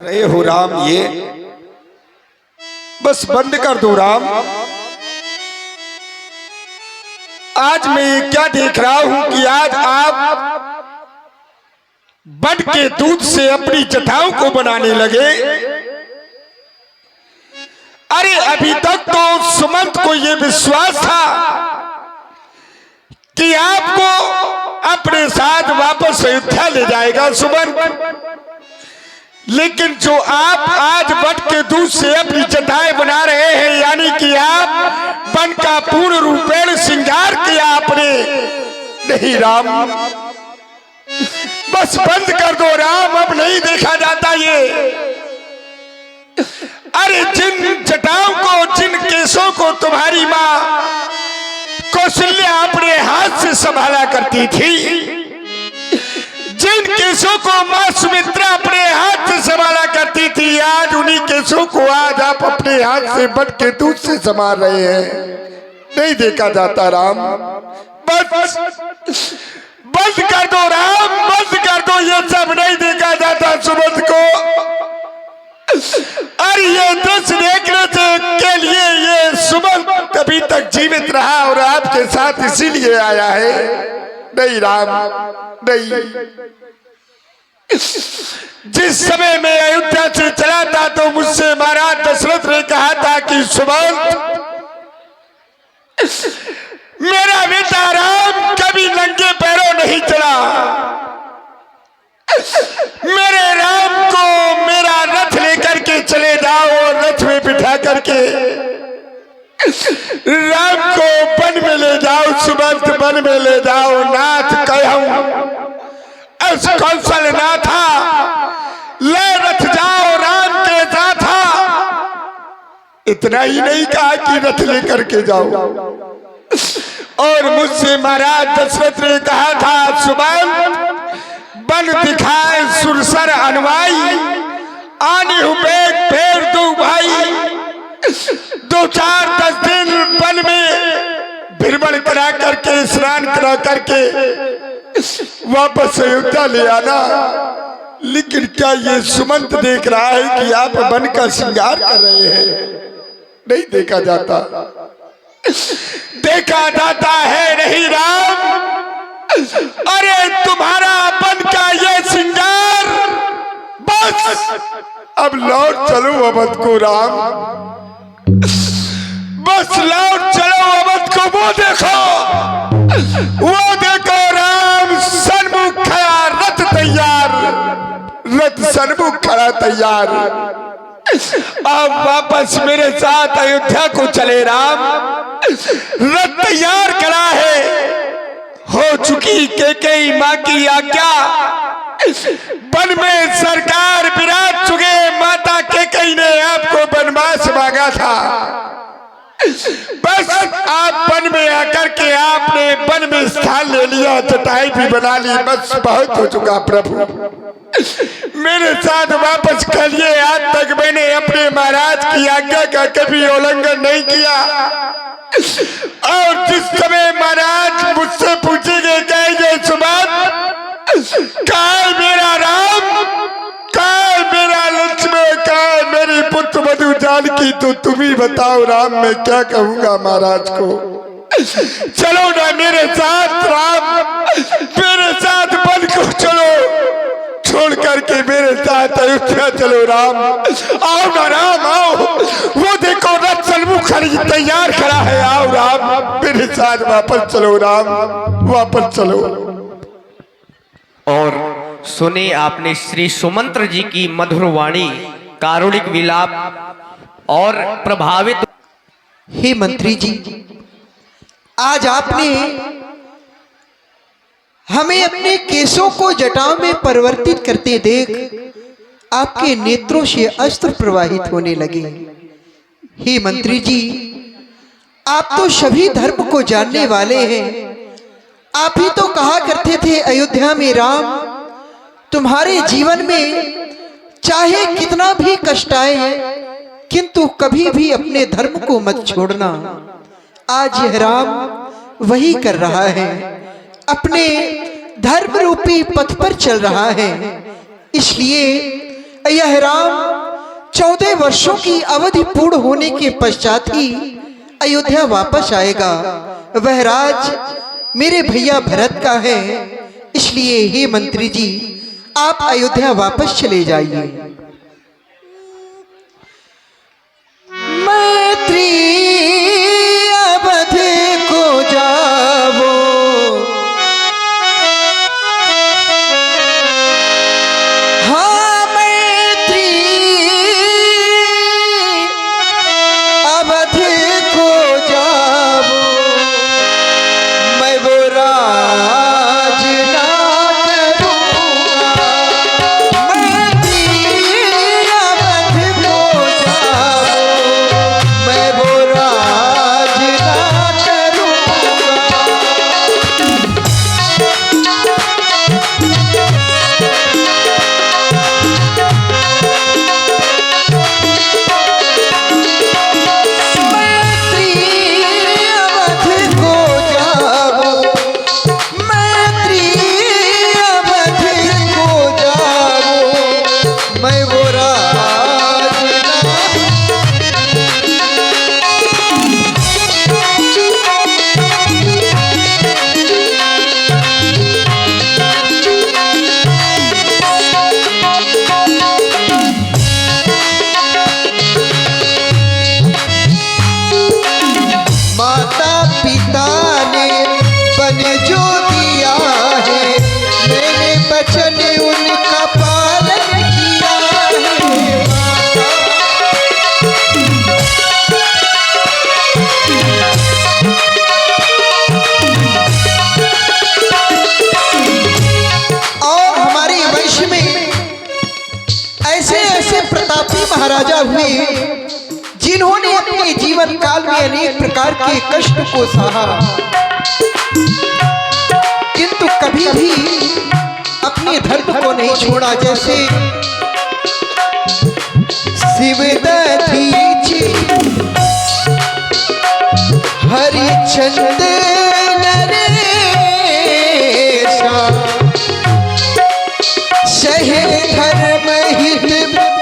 रहे हो राम, ये बस बंद कर दो राम। आज मैं क्या देख रहा हूं कि आज आप बट के दूध से अपनी जटाओं को बनाने लगे। अरे अभी तक तो सुमंत को यह विश्वास था कि आपको अपने साथ वापस अयोध्या ले जाएगा सुमंत, लेकिन जो आप आज बट के दूध से अपनी जटाएं बना रहे हैं, यानी कि आप वन का पूर्ण रूपेण श्रृंगार किया आपने। नहीं राम, बस बंद कर दो राम, अब नहीं देखा जाता ये। अरे जिन जटाओं को, जिन केसों को तुम्हारी माँ कौशल्या अपने हाथ से संभाला करती थी, जिन केसों को मां सुमित्रा अपने हाथ से संभाला करती थी, आज उन्हीं केसों को आज आप अपने हाथ से बट के दूध से संभाल रहे हैं। नहीं देखा जाता राम, बस बंद कर दो राम, बंद कर दो, ये सब नहीं देखा जाता सुमंत को। और ये दृश्य देखने के लिए ये सुमंत अभी तक जीवित रहा और आपके साथ इसीलिए आया है। नहीं राम, नहीं। जिस समय मैं अयोध्या से चला था तो मुझसे महाराज दशरथ ने कहा था कि सुमंत, मेरा बेटा राम कभी नंगे पैरों नहीं चला। मेरे राम को मेरा रथ लेकर के चले जाओ और रथ में बिठा करके राम को वन में ले जाओ सुमंत, वन में ले जाओ। नाथ कहूं कौशल ना था, ले रथ जाओ राम के साथ। इतना ही नहीं कहा कि रथ लेकर के जाओ। और मुझसे महाराज दशरथ ने कहा था सुमंत, बन दिखाए सुरसर अनुवाई, आने हुए फेर दो भाई। 2-4-10 दिन वन में भ्रमण करा करके, स्नान करा करके वापस अयोध्या ले आना। लेकिन क्या ये सुमंत देख रहा है कि आप वन का श्रृंगार कर रहे हैं? नहीं देखा जाता, देखा जाता है नहीं राम। अरे तुम्हारा वन का ये श्रृंगार, बस अब लौट चलो अवध को राम, बस लौट चलो अवध को। वो देखो, वो देखो राम सन्मुख खड़ा, रथ तैयार, रथ सन्मुख खड़ा तैयार। अब वापस मेरे साथ अयोध्या को चले राम, रथ तैयार खड़ा है। हो चुकी कैकेयी मां की आज्ञा, वन में सरकार विराज चुके। माता कैकेयी ने आपको वनवास मांगा था, बस आप वन में आकर के आपने वन में स्थान ले लिया, चटाई भी बना ली। बस बहुत हो चुका प्रभु, मेरे साथ वापस करिए। आज तक मैंने अपने महाराज की आज्ञा का कभी उल्लंघन नहीं किया। और जिस समय महाराज मुझसे पूछेंगे, कहेंगे सुमंत, कहाँ है मेरा राम, कहाँ है मेरा लक्ष्मण, कहाँ है मेरी पुत्र वधु जानकी, तो तुम ही बताओ राम, मैं क्या कहूंगा महाराज को। चलो ना मेरे साथ राम, मेरे साथ वन को चलो, छोड़ करके मेरे साथ अयोध्या चलो राम। आओ ना राम, आओ। वो देखो रथ सन्मुख तैयार खड़ा है, आओ राम, मेरे साथ वापस चलो राम, वापस चलो। और सुने आपने श्री सुमंत्र जी की मधुर वाणी, कारुणिक विलाप और प्रभावित। हे मंत्री जी, आज आपने हमें अपने केसों को जटाओं में परिवर्तित करते देख आपके नेत्रों से अश्रु प्रवाहित होने लगे। हे मंत्री जी, आप तो सभी धर्म को जानने वाले हैं। आप ही तो कहा करते थे अयोध्या में राम, तुम्हारे जीवन में चाहे कितना भी कष्ट आए, किंतु कभी भी अपने धर्म को मत छोड़ना। आज यह राम वही कर रहा है, अपने धर्म रूपी पथ पर चल रहा है। इसलिए यह राम 14 वर्षों की अवधि पूर्ण होने के पश्चात ही अयोध्या वापस आएगा। वह राज मेरे भैया भरत का है, इसलिए हे मंत्री जी आप अयोध्या वापस चले जाइए। मैत्री अवध को जावो, हाँ मैत्री अवध को जावो, मैं वो राज ना करूँगा। मैत्री अवध को जावो, मैं वो राज ना करूँगा। मैत्री अवध को जावो, मैत्री अवध को जावो, मैं वो राज ना माता पिता ने बन जो दिया है, मैंने बचन उनका पालन किया है। और हमारे वंश में ऐसे ऐसे प्रतापी महाराजा हुए जिन्होंने अपने जीवन काल में अनेक प्रकार के कष्ट को सहा, किंतु कभी भी अपने धर्म को नहीं छोड़ा। जैसे शिवदधीचि हरिचंद्र नरेशा, सहे धर्म हित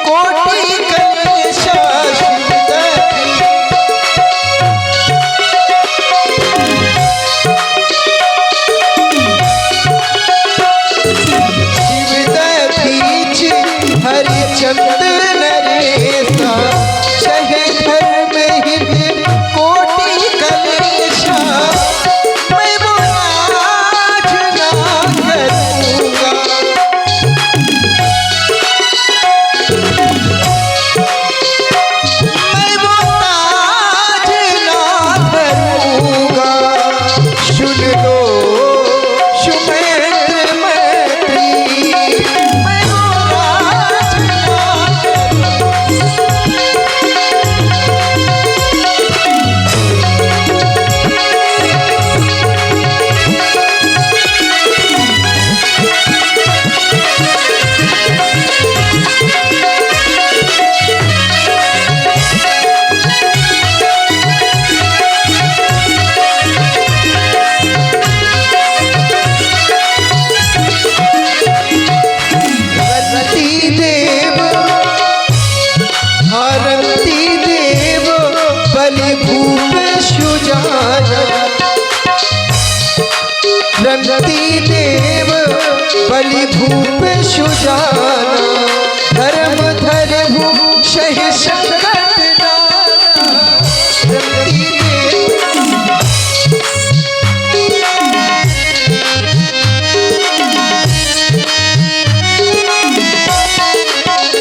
कोटि कलेशा। शिवदधीचि हरिचंद्र नरेशा, सहे धर्म हित कोटि कलेशा। मैं वो राज ना करूँगा, मैं वो ताज ना करूँगा। सुन लो सुमेत्र मैत्री, मैं वो राज ना करूँगा। रंती देव हरंती देव बलि भूप सुजान, रंती देव बलि भूप सुजान, धर्म धरहु सहि संकट नाना। रंती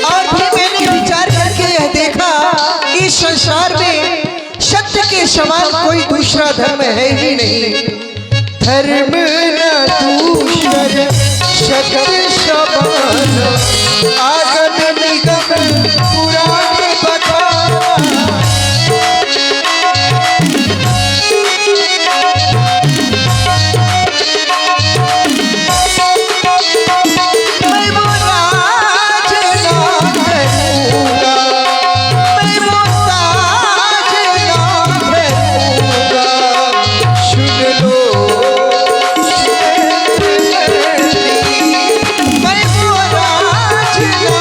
और भी मैंने विचार करके यह देखा, इस संसार में सत्य के समान कोई दूसरा धर्म है ही नहीं। धर्म न दूसर सत्य समान, आगम निगम पुराण बखाना। मैं वो राज ना करूँगा, मैं वो ताज ना करूँगा। सुन लो सुमेत्र मैत्री, मैं वो राज ना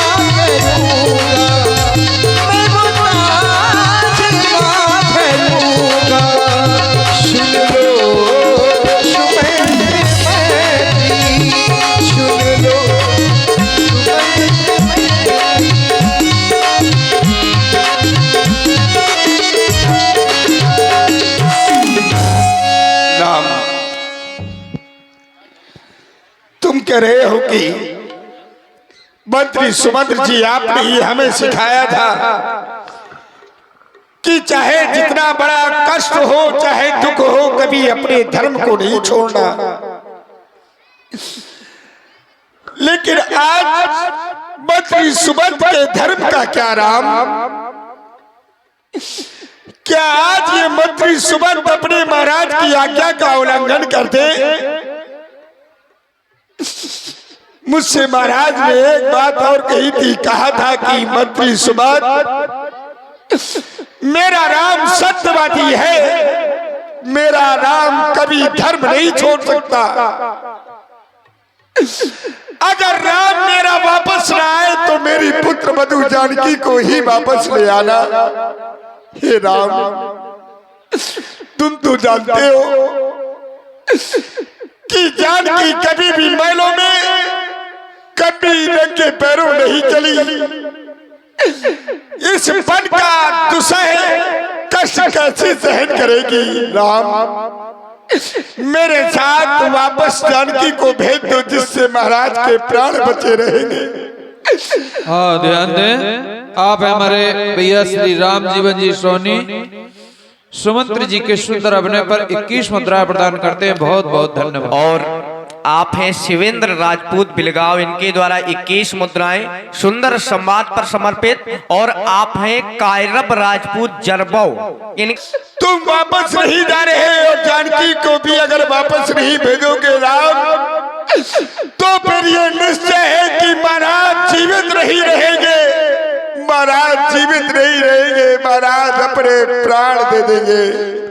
हूं कि मंत्री सुमंत्र जी आपने ही हमें सिखाया था कि चाहे जितना बड़ा कष्ट हो, चाहे दुख हो, कभी अपने धर्म को नहीं छोड़ना। लेकिन आज मंत्री सुमंत्र के धर्म का क्या राम? क्या आज ये मंत्री सुमंत्र अपने महाराज की आज्ञा का उल्लंघन करते? मुझसे महाराज ने एक बात और कही थी, कहा था कि मंत्री सुमंत्र मेरा राम सत्यवादी है, मेरा राम कभी धर्म नहीं छोड़ सकता। अगर राम मेरा वापस ना आए तो मेरी पुत्र मधु जानकी को ही वापस ले आना। हे राम, तुम तो जानते हो कि जानकी कभी भी महलों में कभी नंगे पैरों नहीं चली। इस वन का दुसह कष्ट कैसे सहन करेगी? राम, मेरे साथ वापस जानकी को भेज दो, जिससे महाराज के प्राण बचे रहेंगे। हाँ, ध्यान दें, आप हमारे भैया श्री राम जीवन जी सोनी सुमंत्र जी के सुंदर अभिनय पर 21 मुद्रा प्रदान करते हैं। बहुत बहुत धन्यवाद। और आप हैं शिवेंद्र राजपूत बिलगांव, इनके द्वारा 21 मुद्राएं सुंदर संवाद पर समर्पित। और आप हैं कायरब राजपूत जरबौ, तुम वापस नहीं जा रहे और जानकी को भी अगर वापस नहीं भेजोगे राम, तो फिर ये निश्चय है कि महाराज जीवित नहीं रहेंगे। महाराज जीवित नहीं रहेंगे, महाराज अपने प्राण दे देंगे,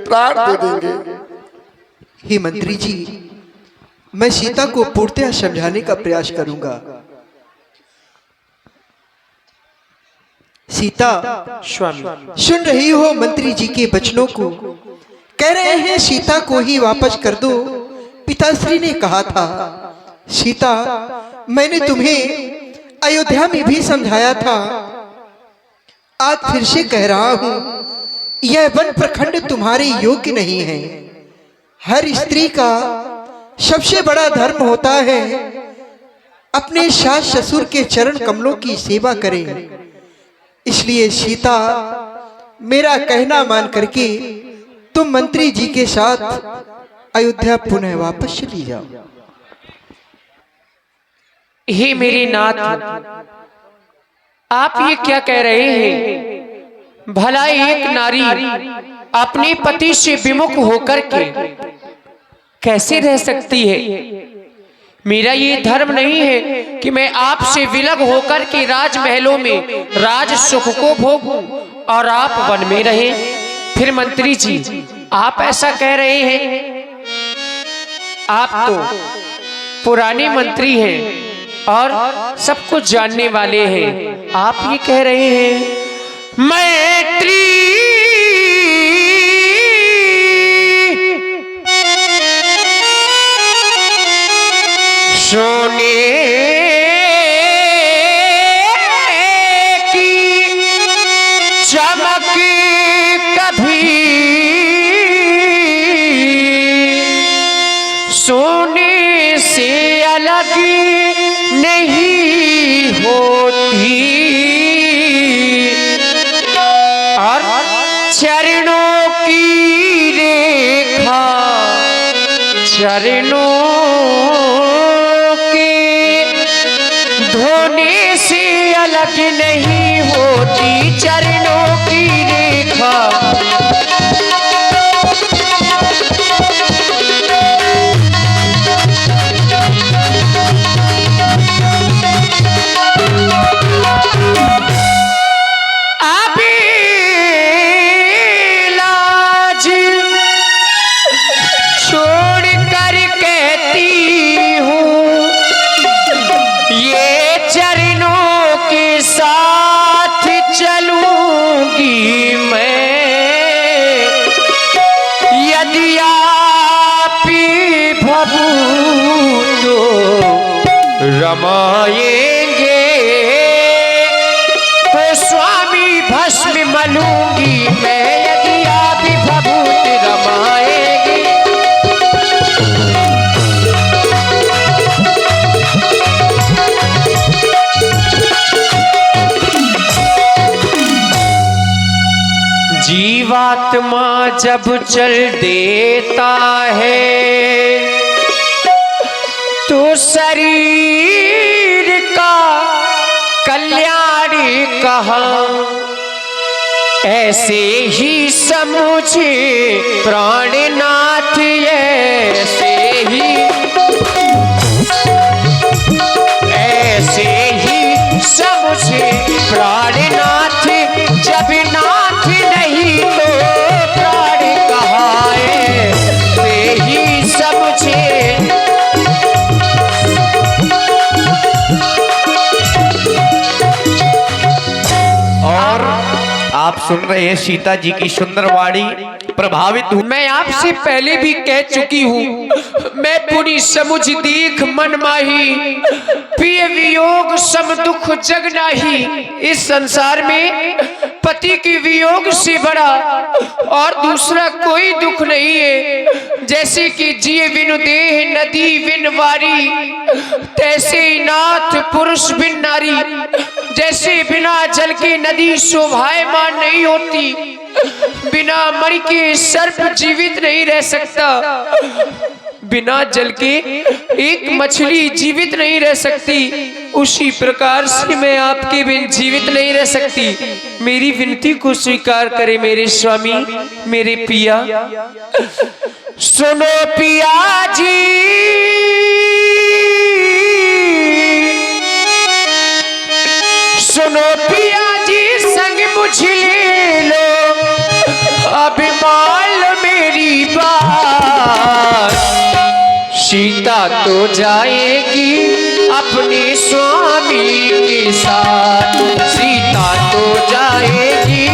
प्राण दे देंगे। हे मंत्री जी, मैं सीता को पूर्णतः समझाने का प्रयास करूंगा। सीता, सुन रही हो मंत्री जी के वचनों को? कह रहे हैं सीता को ही वापस कर दो। पिताश्री ने कहा था, सीता, मैंने तुम्हें अयोध्या में भी समझाया था, आज फिर से कह रहा हूं, यह वन प्रखंड तुम्हारे योग्य नहीं है। हर स्त्री का सबसे बड़ा धर्म होता है अपने सास ससुर के चरण कमलों की सेवा करें। इसलिए सीता, मेरा कहना मान करके तुम मंत्री जी के साथ अयोध्या पुनः वापस चली जाओ। हे मेरे नाथ, आप ये क्या कह रहे हैं? भला एक नारी अपने पति से विमुख होकर के कैसे रह सकती है? मेरा ये धर्म नहीं है कि मैं आपसे विलग होकर के राजमहलों में राज सुख को भोगूं और आप वन में रहें। फिर मंत्री जी, आप ऐसा कह रहे हैं? आप तो पुराने मंत्री हैं और सब कुछ जानने वाले हैं। आप ये कह रहे हैं मैत्री सोने की चमक कभी सोने से अलग नहीं होती, और चरणों की रेखा चरणों धोने से अलग नहीं होती। चरणों की रेखा अभी लाज छोड़ कर कहती हूँ, ये चरणों के साथ चलूंगी मैं। यदि आप भभू तो रमाएंगे, तो स्वामी भस्म मलूंगी मैं। यदि आप भभूत रमाएंगे, जीवात्मा जब चल देता है तो शरीर का कल्याण कहाँ, ऐसे ही समझे प्राणनाथ, ऐसे ही समझे प्राणनाथ, जब नाथ नहीं तो प्राण कहाँ, ऐसे ही समझे। और आप सुन रहे हैं सीता जी की सुंदर वाणी। प्रभावित हूँ मैं आपसे पहले भी कह चुकी हूँ, मैं पुनि समुझ दीख मन माही, प्रिय वियोग सम दुख जग नाही। इस संसार में पति के वियोग से बड़ा और दूसरा कोई दुख नहीं है। जैसे कि जिए बिनु देह नदी बिन वारी, तैसे ही नाथ पुरुष बिन नारी। जैसे बिना जल के नदी शोभायमान नहीं होती, बिना मणि के सर्प जीवित नहीं रह सकता, बिना जल के एक मछली जीवित नहीं रह सकती, उसी प्रकार से मैं आपके बिन जीवित नहीं रह सकती। मेरी विनती को स्वीकार करें मेरे स्वामी, मेरे पिया। सुनो पिया जी, सुनो पिया जी, संग मुझ ले लो, अभी मान लो मेरी बात। सीता तो जाएगी अपने स्वामी के साथ, सीता तो जाएगी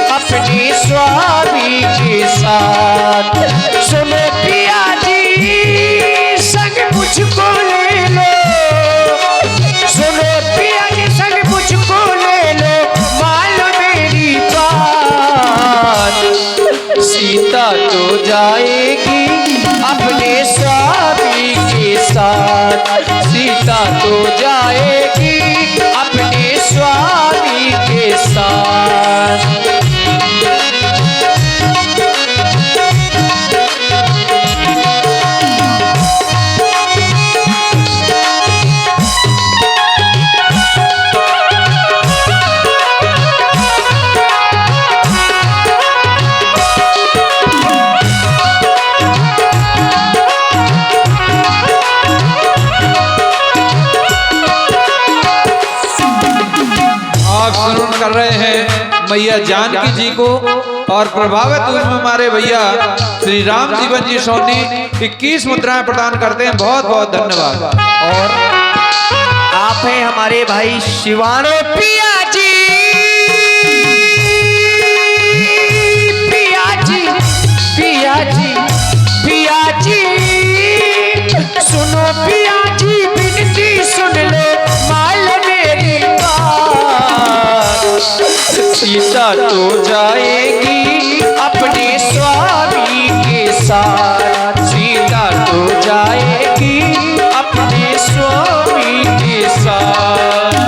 अपने स्वामी के साथ। सुनो पिया जी, संग मुझको ले लो, सुनो पिया जी, संग मुझको ले लो, मान लो मेरी बात। सीता तो जाएगी अपने स्वामी के साथ, सीता तो जाएगी अपने स्वामी के साथ। कर रहे हैं मैया जानकी जी को, और प्रभावित हुए हमारे भैया श्री राम जीवन जी सोनी 21 मुद्राएं प्रदान करते हैं। बहुत बहुत धन्यवाद। और आप हैं हमारे भाई शिवानो पिया जी, पिया जी, पिया जी, पिया जी, सुनो पिया जी, विनती सुन लो, मान लो मेरी बात। सीता तो जाएगी अपने स्वामी के साथ, सीता तो जाएगी अपने स्वामी के साथ।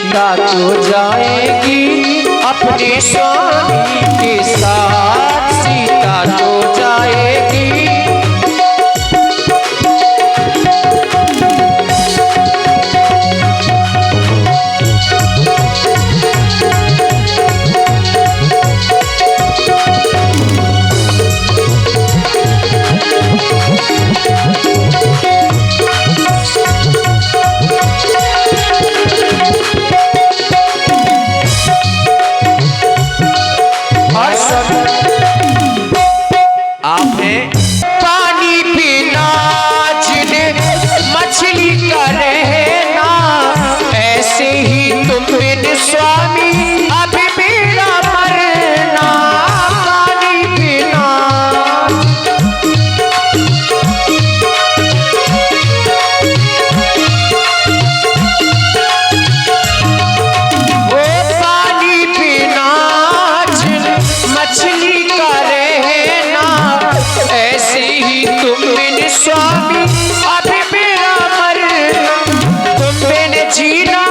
सीता तो जाएगी अपने स्वामी के साथ, सीता तो जाएगी। आप हैं पानी पीना जिन्हें मछली का रहना, ऐसे ही तुम बिन स्वामी अभी मेरा मरना। पानी पीना वो पानी पीना जिन्हें मछली का रहना, ऐसे ही तुम बिन स्वामी अभी मेरा मरना। तुम बिन जीना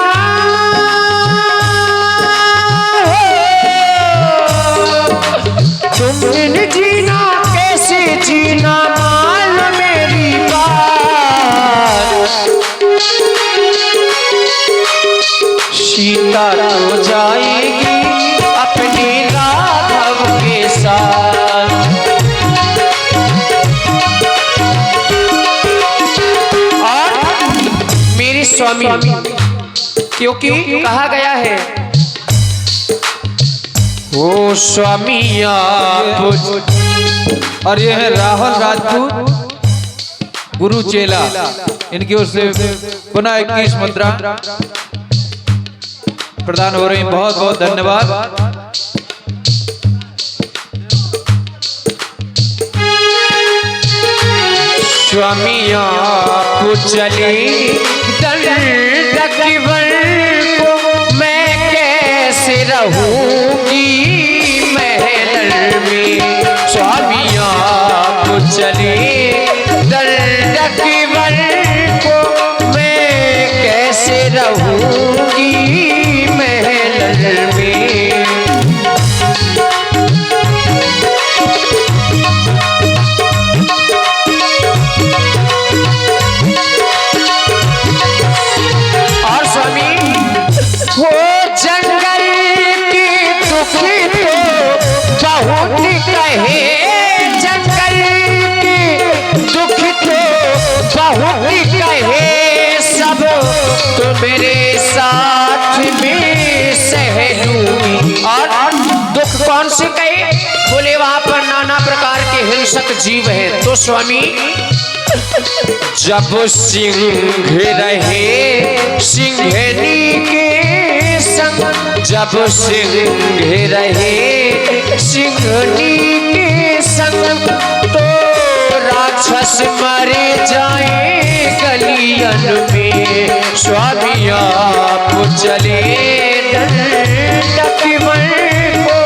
तुम बिन जीना कैसे जीना, मान मेरी बात। सीता तो जाएगी अपने राघव के साथ। और मेरे स्वामी, क्योंकि कहा गया है ओ स्वामी आप। और ये है राहुल राजपूत गुरु चेला, इनकी ओर से पुनः 21 मुद्रा प्रदान हो रही। बहुत बहुत धन्यवाद। स्वामी आप चले दंडकवर को मैं कैसे रहूंगी महल में। स्वामी आप चले दंडकवर को मैं कैसे रहूंगी महल में। और स्वामी वो जंगल की दुखी तो बहुत कहे, जंगल की दुखी तो बहुत कहे, सब तो मेरे साथ में सह लूंगी। और दुख कौन से कहे, बोले वहां पर नाना प्रकार के हिंसक जीव हैं। तो स्वामी जब सिंह रहे सिंहनी के संग, जब सिंह रहे सिंहनी के संग, तो राक्षस मरे जाए गलियन में। स्वामी आप चले दंडकवर को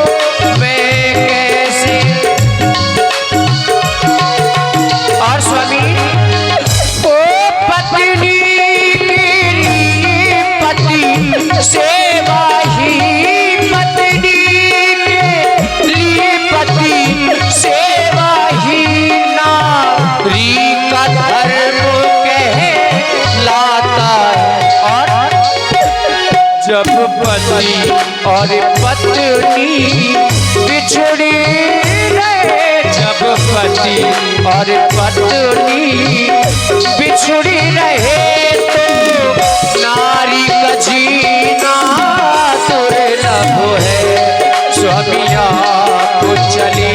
मैं कैसे। और स्वामी पत्नी के लिए पति सेवा ही, पत्नी के लिए पति सेवा ही नारी का धर्म कहलाता है। और जब पति और पत्नी बिछड़ी रहे, जब पति और पत्नी बिछड़ी रहे, तो नारी का जीना दुर्लभ है। स्वामी आप चले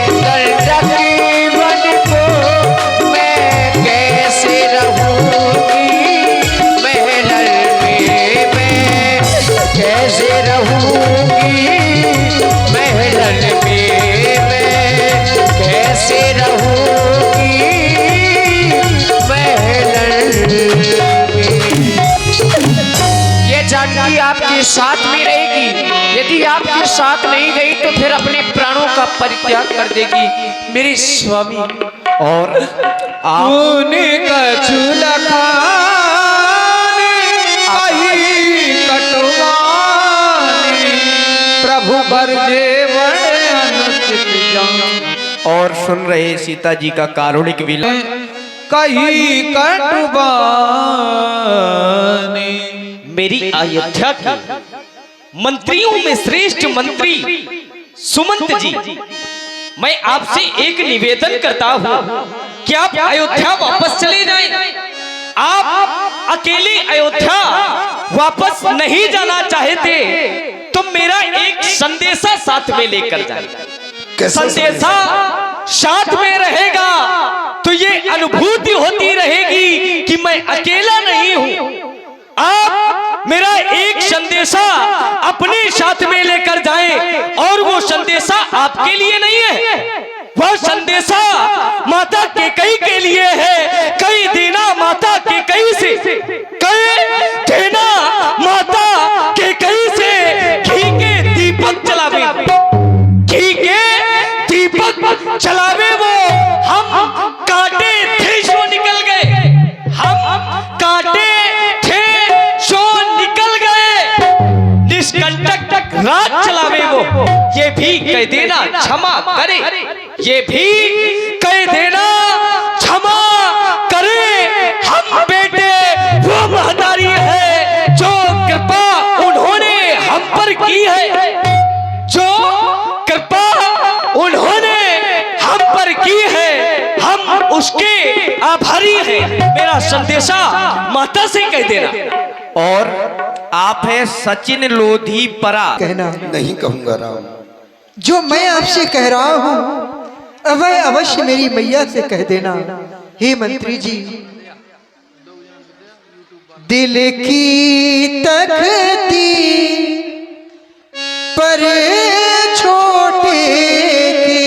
दंडकवन को मैं कैसे रहूंगी महल में। मैं कैसे रहूंगी महल में, मैं कैसे रहूंगी महल में। ये जानकी आपके साथ में रहेगी, यदि आपके साथ नहीं गई तो फिर अपने प्राणों का परित्याग कर देगी मेरे स्वामी। और आप का चूल्हा खाने आई कटो और सुन रहे सीता जी का कारुणिक विलाप। कही कटवानी मेरी अयोध्या के मंत्रियों में श्रेष्ठ मंत्री सुमंत जी, मैं आपसे एक निवेदन करता हूँ कि आप अयोध्या वापस चले जाएं। आप अकेले अयोध्या वापस नहीं जाना चाहते तो मेरा एक संदेशा साथ में लेकर जाए। संदेशा साथ में रहेगा तो ये अनुभूति होती रहेगी कि मैं अकेला नहीं हूं। आप मेरा एक संदेशा अपने साथ में लेकर जाएं और वो संदेशा आपके लिए नहीं है, वह संदेशा माता कैकेयी के लिए है। कई देना माता कैकेयी से, कई देना माता कैकेयी से घी के दीपक जलावे, घी के दीपक जलावे। वो हम कांटे थे सो निकल गए, हम कांटे थे सो निकल गए। निष्कंटक रात चलावे वो, ये भी कह देना क्षमा करे, ये भी कह देना क्षमा करे। हम बेटे वो महतारी है जो कृपा उन्होंने हम पर की है, जो कृपा उन्होंने हम पर की है, हम उसके आभारी हैं। मेरा संदेशा माता से कह देना। और आप हैं सचिन लोधी परा। कहना नहीं कहूंगा राम। जो मैं आपसे कह रहा हूं वह अवश्य मेरी मैया से कह देना। हे मंत्री जी, दिल की तख्ती पर छोटे के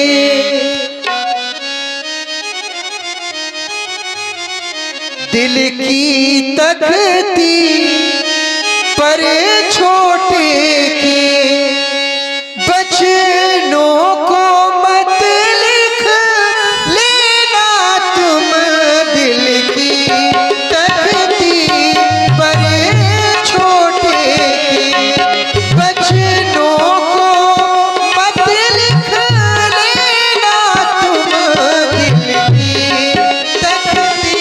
दिल की तख्ती पर छोटे के बचनों को मत लिख लेना तुम। दिल की तख्ती पर छोटे के बचनों को मत लिख लेना तुम। दिल की तख्ती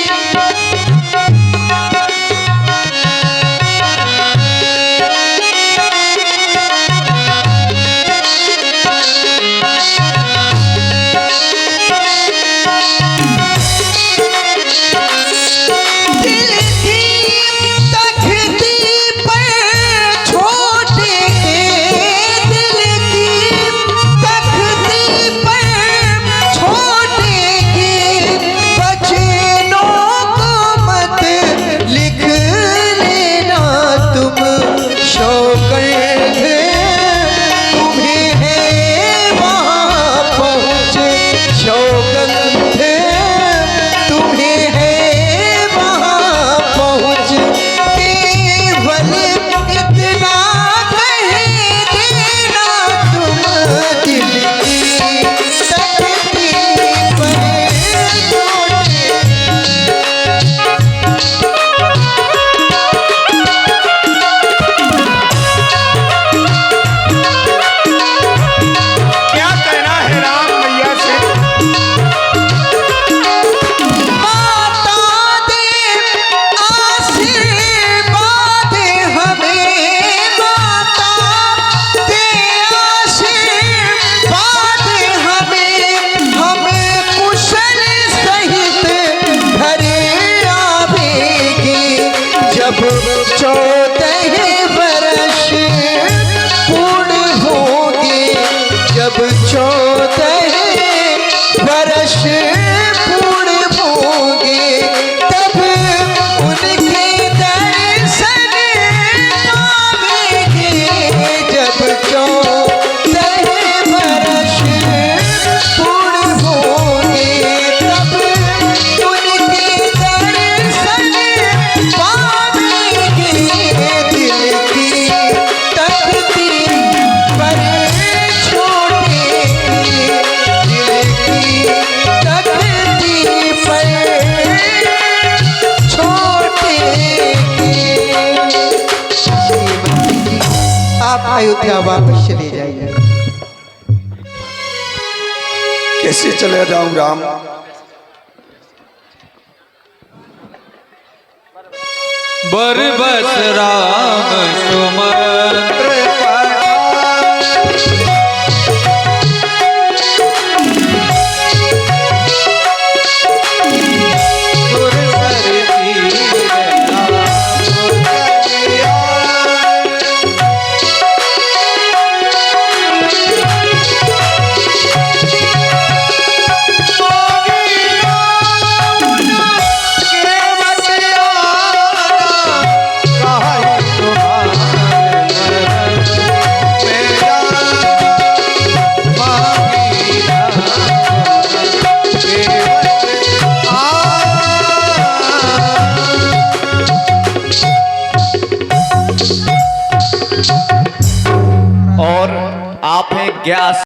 अयोध्या वापस चले जाइए। कैसे चले जाऊं राम। बरबस राम सुमंत्र और आप हैं ज्ञास